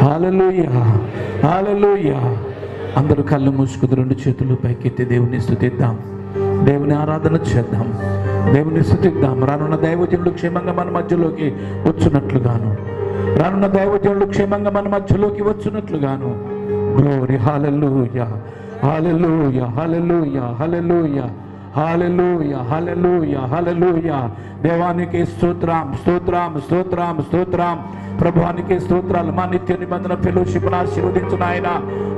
హల్లెలూయా, హల్లెలూయా. అందరూ కళ్ళు మూసుకుని రెండు చేతులు పైకెత్తి దేవుని స్తుతిద్దాం, దేవుని ఆరాధన చేద్దాం, దేవుని స్తుతిద్దాం. రానున్న దైవజనులు క్షేమంగా మన మధ్యలోకి వచ్చినట్లుగాను, రానున్న దైవజనులు క్షేమంగా మన మధ్యలోకి వచ్చినట్లుగాను. గ్లోరీ, హల్లెలూయా, హల్లెలూయా, హల్లెలూయా, హల్లెలూయా, హల్లెలూయా, హల్లెలూయా, హల్లెలూయా. దేవానికి స్తోత్రం, స్తోత్రం, స్తోత్రం, స్తోత్రం. ప్రభువానికి స్తోత్రాలు. మా నిత్య నిబంధన ఫెలోషిప్ ఆశీర్వదించిన ఆయన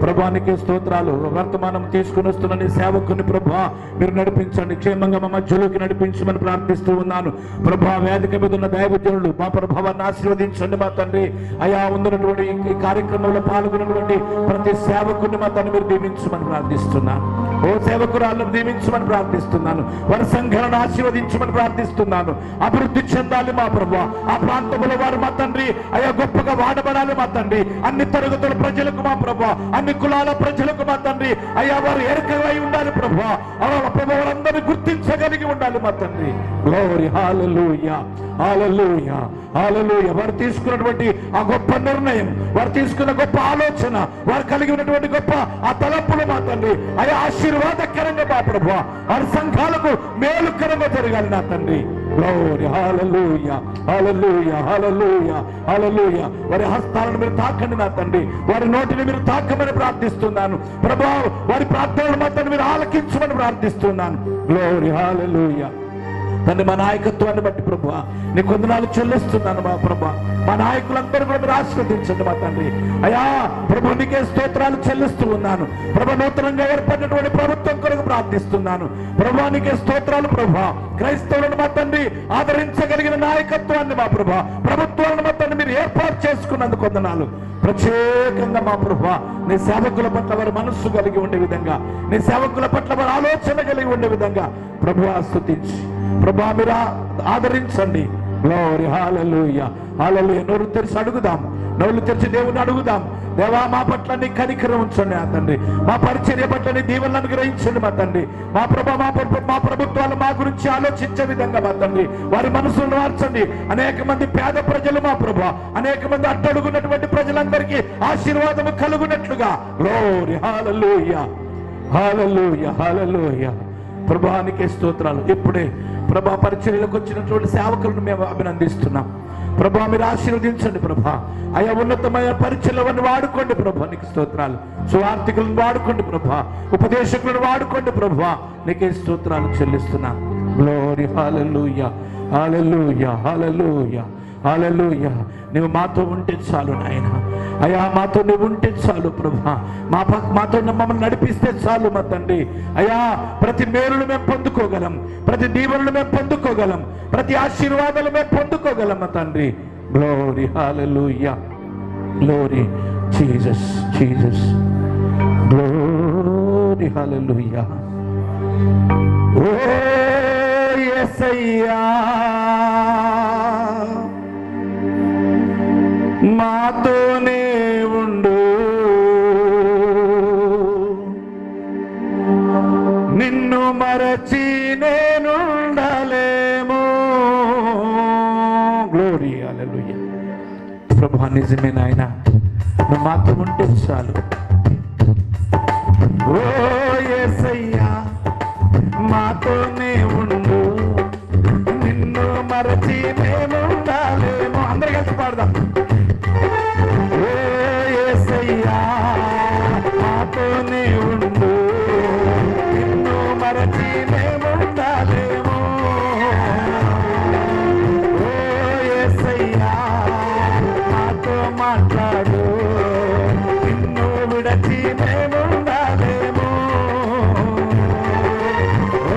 ప్రభువానికి స్తోత్రాలు. వర్తమానం తీసుకుని వస్తున్న నీ సేవకుని ప్రభువా మీరు నడిపించండి, క్షేమంగా మా మధ్యలోకి నడిపించమని ప్రార్థిస్తూ ఉన్నాను. ప్రభా వేదిక మీద ఉన్న దైవజనులు మా ప్రభావాన్ని ఆశీర్వదించండి మా తండ్రి. అయా ఉన్నటువంటి ఈ కార్యక్రమంలో పాల్గొన్నటువంటి ప్రతి సేవకుని మా తండ్రి మీరు దీవించమని ప్రార్థిస్తున్నాను. ఓ సేవకురాలను దీవించమని ప్రార్థిస్తున్నాను. వారి సంఘాలను ఆశీర్వదించమని ప్రార్థిస్తున్నాను. అభివృద్ధి చెందాలి మా ప్రభువా. ఆ ప్రాంతంలో వారు మా తండ్రి అయ్యా గొప్పగా వాడబడాలి మా తండ్రి. అన్ని తరగతుల ప్రజలకు మా ప్రభువా, అన్ని కులాల ప్రజలకు మా తండ్రి అయ్యా వారు ఎరుకై ఉండాలి ప్రభువా. వారందరినీ గుర్తించగలిగి ఉండాలి మా తండ్రి. గ్లోరీ, హల్లెలూయా, హల్లెలూయా, హల్లెలూయా. వారు తీసుకున్నటువంటి ఆ గొప్ప నిర్ణయం, వారు తీసుకున్న గొప్ప ఆలోచన, వారు కలిగి ఉన్నటువంటి గొప్ప ఆ తలంపులు మా తండ్రి అయ్యా ఆశీర్వాదకరంగా మా ప్రభువా వారి సంఘాలకు మేలుకరంగా జరగాలి నా తండ్రి. గ్లోరీ, హల్లెలూయా, హల్లెలూయా, హల్లెలూయా, హల్లెలూయా. వారి హస్తాలను మీరు తాకండి నా తండ్రి. వారి నోటిని మీరు తాకమని ప్రార్థిస్తున్నాను ప్రభువా. వారి ప్రార్థనలు మా తండ్రి మీరు ఆలకించమని ప్రార్థిస్తున్నాను. గ్లోరీ, హల్లెలూయా. తండ్రి మా నాయకత్వాన్ని బట్టి ప్రభువా నీ వందనాలు చెల్లిస్తున్నాను మా ప్రభువా. మా నాయకులందరూ కూడా మీరు ఆశీర్వదించండి మా తండ్రి. అయ్యా ప్రభు నీకే స్తోత్రాలు చెల్లిస్తూ ఉన్నాను ప్రభు. నూతనంగా ఏర్పడినటువంటి ప్రభుత్వం కొరకు ప్రార్థిస్తున్నాను ప్రభువా. నీకే స్తోత్రాలు ప్రభువా. క్రైస్తవులను మా తండ్రి ఆదరించగలిగిన నాయకత్వాన్ని మా ప్రభువా, ప్రభుత్వాలను మా తండ్రి మీరు ఏర్పాటు చేసుకున్నందుకు వందనాలు. ప్రత్యేకంగా మా ప్రభువా నీ సేవకుల పట్ల వారి మనస్సు కలిగి ఉండే విధంగా, నీ సేవకుల పట్ల వారి ఆలోచన కలిగి ఉండే విధంగా ప్రభువా స్తుతించి ప్రభువా మీరు ఆదరించండి. గ్లోరీ, హల్లెలూయా, హల్లెలూయా. నోరు తెరిచి అడుగుదాం, నోళ్ళు తెరిచి దేవుని అడుగుదాం. దేవా మా పట్ల నీ కనికరం ఉంచండి ఆ తండ్రి. మా పరిచర్య పట్ల నీ దీవెనలను అనుగ్రహించండి మా తండ్రి. మా ప్రభా మా ప్రభుత్వాలు మా గురించి ఆలోచించే విధంగా మా తండ్రి వారి మనసులను మార్చండి. అనేక మంది పేద ప్రజలు మా ప్రభా, అనేక మంది అట్టడుగున్నటువంటి ప్రజలందరికీ ఆశీర్వాదము కలుగునట్లుగా. గ్లోరీ, హల్లెలూయా, హల్లెలూయా, హల్లెలూయా. ప్రభానికే స్తోత్రాలు. ఇప్పుడే ప్రభా పరిచర్యలకు వచ్చినటువంటి సేవకులను మేము అభినందిస్తున్నాం ప్రభా. మీరు ఆశీర్వదించండి ప్రభా. అయా ఉన్నతమైన పరిచర్యలను వాడుకోండి ప్రభా. నీకు స్తోత్రాలు. సువార్థికులను వాడుకోండి ప్రభా, ఉపదేశకులను వాడుకోండి ప్రభా. నీకే స్తోత్రాలు చెల్లిస్తున్నాం. గ్లోరీ, హల్లెలూయా, హల్లెలూయా, హల్లెలూయా, హల్లెలూయా. నువ్వు మాతో ఉంటే చాలు నాయన. అయ్యా మాతో నువ్వు ఉంటే చాలు ప్రభా. మాతో మమ్మల్ని నడిపిస్తే చాలు మా తండ్రి. అయ్యా ప్రతి మేలును మేము పొందుకోగలం, ప్రతి దీవెనలు మేము పొందుకోగలం, ప్రతి ఆశీర్వాదాలు మేము పొందుకోగలం మా తండ్రి. గ్లోరీ, హల్లెలూయా, గ్లోరీ జీసస్, జీసస్. గ్లోరీ, హల్లెలూయా. ఓ యేసయ్యా మాతోనే ఉండు, నిన్ను మరచి నేనుండలేము. గ్లోరీ, హల్లెలూయా. ప్రభువా నిజమే నాయన, నువ్వు మాతో ఉంటే చాలు. ఓ యేసయ్యా మాతోనే ఉండు, నిన్ను మరచి నేనుండలేము. అందరూ కలిసి పాడదాం. మాతోనే ఉండు, నిన్ను మరచి మేముండలేము. ఓ యేసయ్యా మాతో మాట్లాడు, నిన్ను విడచి మేముండలేము. ఓ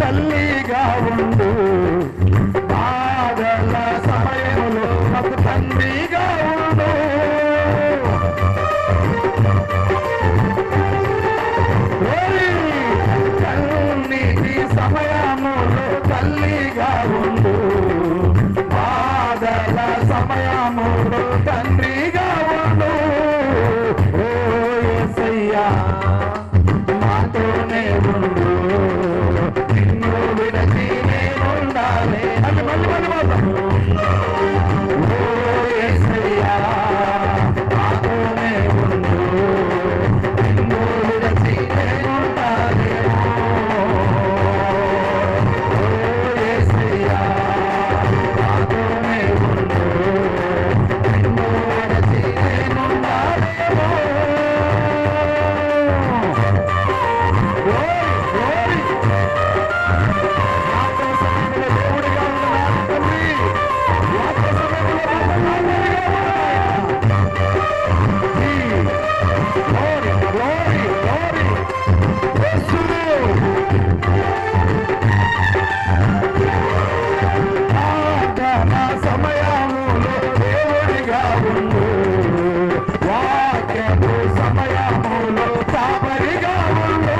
తల్లిగా ఉండు, బాధల సమయంలో నాకు తండ్రిగా ఉండు. కన్నీటి సమయములో తల్లిగా ఉండు, బాధల సమయములో తండ్రిగా ఉండు. ఓ యేసయ్యా మాతోనే ఉండు, నిన్ను విడచి నేనుండాలి. అది మళ్ళీ ఓ యేసయ్యా మాతోనే ఉండు, నిన్ను విడచి నేనుండాలి. ఓ యేసయ్యా మాతోనే ఉండు, నిన్ను విడచి నేనుండాలి. సమయములో దేవుడిగా ఉండు, వాక్యము సమయములో కాపరిగా ఉండు.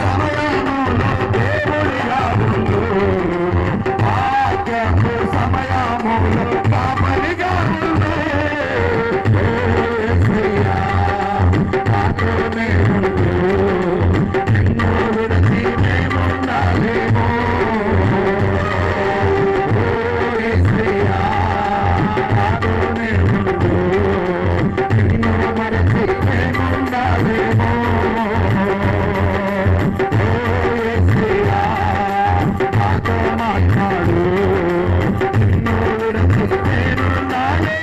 సమయములో దేవుడిగా ఉండు, వాక్యము సమయములో కాపరిగా ఉండు. మాట్లాడు నిన్ను విడచి నేనుండాలి.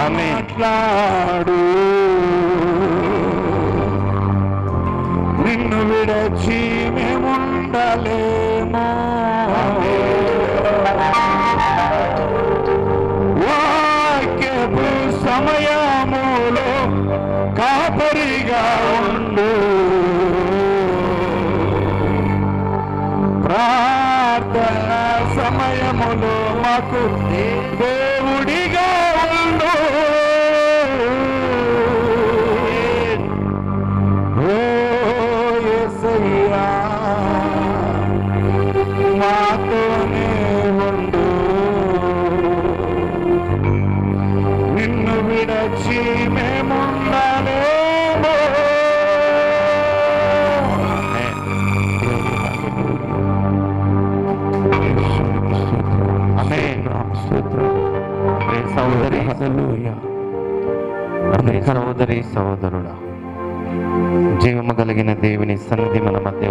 మాట్లాడు. నిన్ను విడచి మేముండలేమో. వాక్యపు సమయములో కాపరిగా ఉండు. ప్రార్థన సమయములో మాకు దేవుడిగా ఉండు. ఓ యేసయ్యా మాతోనే ఉండు. నిన్ను విడచి మేముండలేమో. సహోదరి సహోదరుడా, జీవము కలిగిన దేవుని సన్నిధి మన మధ్య